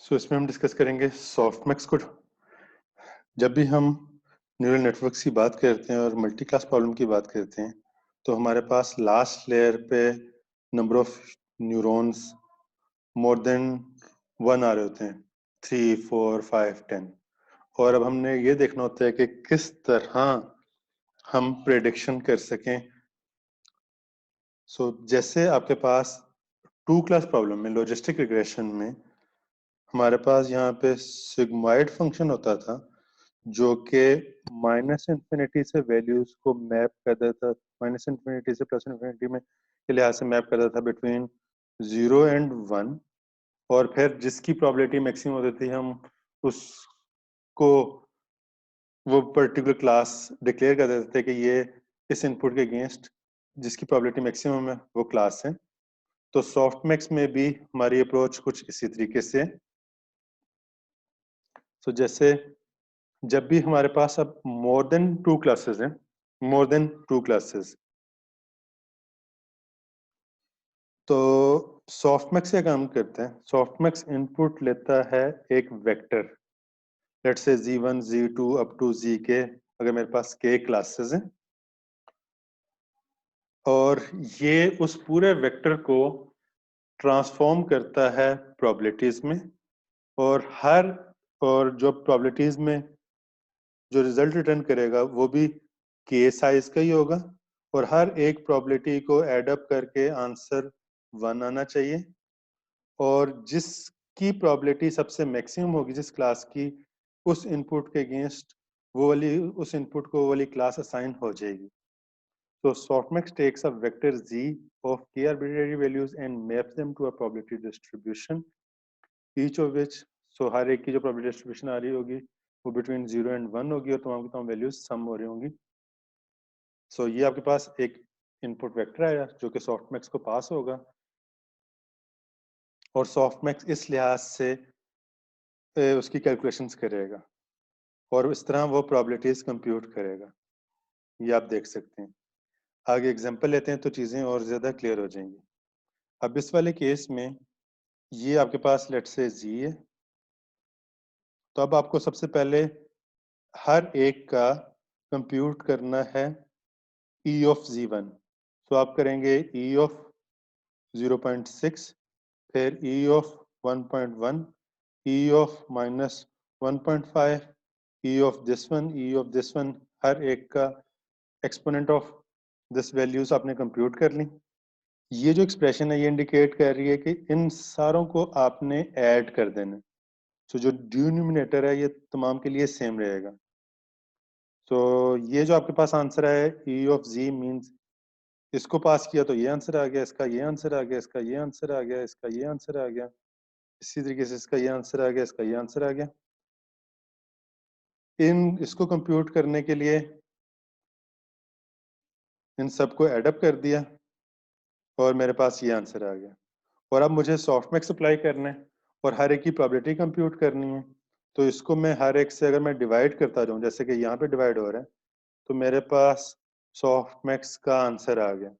इसमें हम डिस्कस करेंगे सॉफ्टमैक्स को। जब भी हम न्यूरल नेटवर्क्स की बात करते हैं और मल्टी क्लास प्रॉब्लम की बात करते हैं तो हमारे पास लास्ट लेयर पे number of neurons more than 1 आ रहे होते हैं, 3, 4, 5, 10। और अब हमने ये देखना होता है कि किस तरह हम प्रेडिक्शन कर सकें। जैसे आपके पास 2 क्लास प्रॉब्लम में लॉजिस्टिक रिग्रेशन में हमारे पास यहाँ पे सिग्मॉइड फंक्शन होता था जो कि माइनस इन्फिनिटी से वैल्यूज को मैप कर देता, माइनस इन्फिनिटी से प्लस इन्फिनिटी में के लिहाज से मैप कर देता था बिटवीन 0 एंड 1। और फिर जिसकी प्रोबेबिलिटी मैक्सिमम होती थी हम उसको वो पर्टिकुलर क्लास डिक्लेयर कर देते थे कि ये इस इनपुट के अगेंस्ट जिसकी प्रोबेबिलिटी मैक्सिमम है वो क्लास है। तो सॉफ्टमैक्स में भी हमारी अप्रोच कुछ इसी तरीके से। जैसे जब भी हमारे पास अब मोर देन 2 क्लासेस हैं, मोर देन 2 क्लासेस, तो सॉफ्टमैक्स क्या काम करते हैं। सॉफ्टमैक्स इनपुट लेता है एक vector, let's say z1 z2 up to zk, अगर मेरे पास k क्लासेस हैं, और ये उस पूरे वेक्टर को ट्रांसफॉर्म करता है प्रोबेबिलिटीज में। और जो प्रोबेबिलिटीज में जो रिजल्ट रिटर्न करेगा वो भी के साइज का ही होगा, और हर एक प्रोबेबिलिटी को एड अप करके आंसर 1 आना चाहिए। और जिसकी प्रोबेबिलिटी सबसे मैक्सिमम होगी जिस क्लास की, उस इनपुट के अगेंस्ट वो वाली उस इनपुट को वो वाली क्लास असाइन हो जाएगी। So softmax takes a vector z of k arbitrary values and maps them to a probability distribution, each of which, so हर एक की जो probability distribution आ रही होगी वो between 0 and 1 होगी और तमाम की तमाम values सम हो रही होंगी। ये आपके पास एक इनपुट वेक्टर आया जो कि सॉफ्टमैक्स को पास होगा, और सॉफ्टमैक्स इस लिहाज से उसकी कैलकुलेशंस करेगा और इस तरह वो प्रोबेबिलिटीज कंप्यूट करेगा। ये आप देख सकते हैं। आगे एग्जांपल लेते हैं तो चीजें और ज्यादा क्लियर हो जाएंगी। अब इस वाले केस में ये आपके पास लेट्स से जी है, तो अब आपको सबसे पहले हर एक का कंप्यूट करना है ई ऑफ z1। तो आप करेंगे ई ऑफ 0.6, फिर e of 1.1, e of -1.5, e of this one, e of this one, हर एक का एक्सपोनेंट ऑफ दिस वैल्यूज आपने कंप्यूट कर ली। ये जो एक्सप्रेशन है ये इंडिकेट कर रही है कि इन सारों को आपने ऐड कर देना। जो डिनोमिनेटर है ये तमाम के लिए सेम रहेगा। ये जो आपके पास आंसर है ई ऑफ जी मींस, इसको पास किया तो ये आंसर आ गया, इसका ये आंसर आ गया, इसका ये आंसर आ गया, इसका ये आंसर आ गया, इसी तरीके से इसका ये आंसर आ गया, इसका ये आंसर आ गया। इसको कंप्यूट करने के लिए इन सबको एडअप कर दिया और मेरे पास ये आंसर आ गया। और अब मुझे सॉफ्टमैक्स अप्लाई करना है और हर एक की प्रोबेबिलिटी कंप्यूट करनी है। तो इसको मैं हर एक से अगर मैं डिवाइड करता जाऊं, जैसे कि यहाँ पे डिवाइड हो रहा है, तो मेरे पास सॉफ्टमैक्स का आंसर आ गया।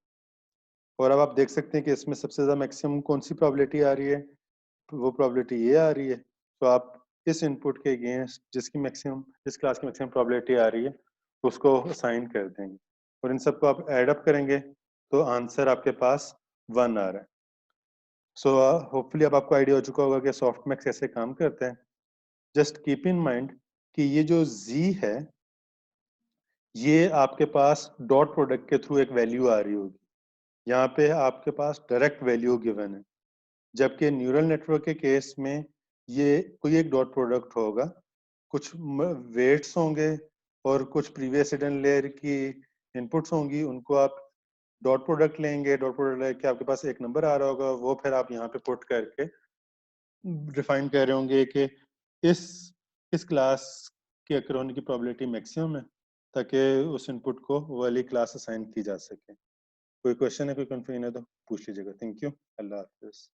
और अब आप देख सकते हैं कि इसमें सबसे ज्यादा मैक्सिमम कौन सी प्रोबेबिलिटी आ रही है, वो प्रोबेबिलिटी ये आ रही है। तो आप इस इनपुट के अगेंस्ट जिस क्लास की मैक्सिमम प्रोबेबिलिटी आ रही है उसको असाइन कर देंगे, और इन सबको आप एड अप करेंगे तो आंसर आपके पास 1 आ रहा है। होपफुली अब आपको आइडिया हो चुका होगा कि सॉफ्टमैक्स कैसे काम करते हैं। जस्ट कीप इन माइंड कि ये जो z है ये आपके पास डॉट प्रोडक्ट के थ्रू एक वैल्यू आ रही होगी। यहाँ पे आपके पास डायरेक्ट वैल्यू गिवन है, जबकि न्यूरल नेटवर्क के केस में ये कोई एक डॉट प्रोडक्ट होगा, कुछ वेट्स होंगे और कुछ प्रीवियस हिडन लेयर की इनपुट्स होंगी, उनको आप डॉट प्रोडक्ट लेंगे, डॉट प्रोडक्ट लेके आपके पास एक नंबर आ रहा होगा, वो फिर आप यहाँ पे पुट करके डिफाइन कर रहे होंगे कि इस इस क्लास के अकर होने की प्रोबेबिलिटी मैक्सिमम है, ताकि उस इनपुट को वो वाली क्लास असाइन की जा सके। कोई क्वेश्चन है, कोई कंफ्यूजन है तो पूछ लीजिएगा। Thank you, Allah Hafiz.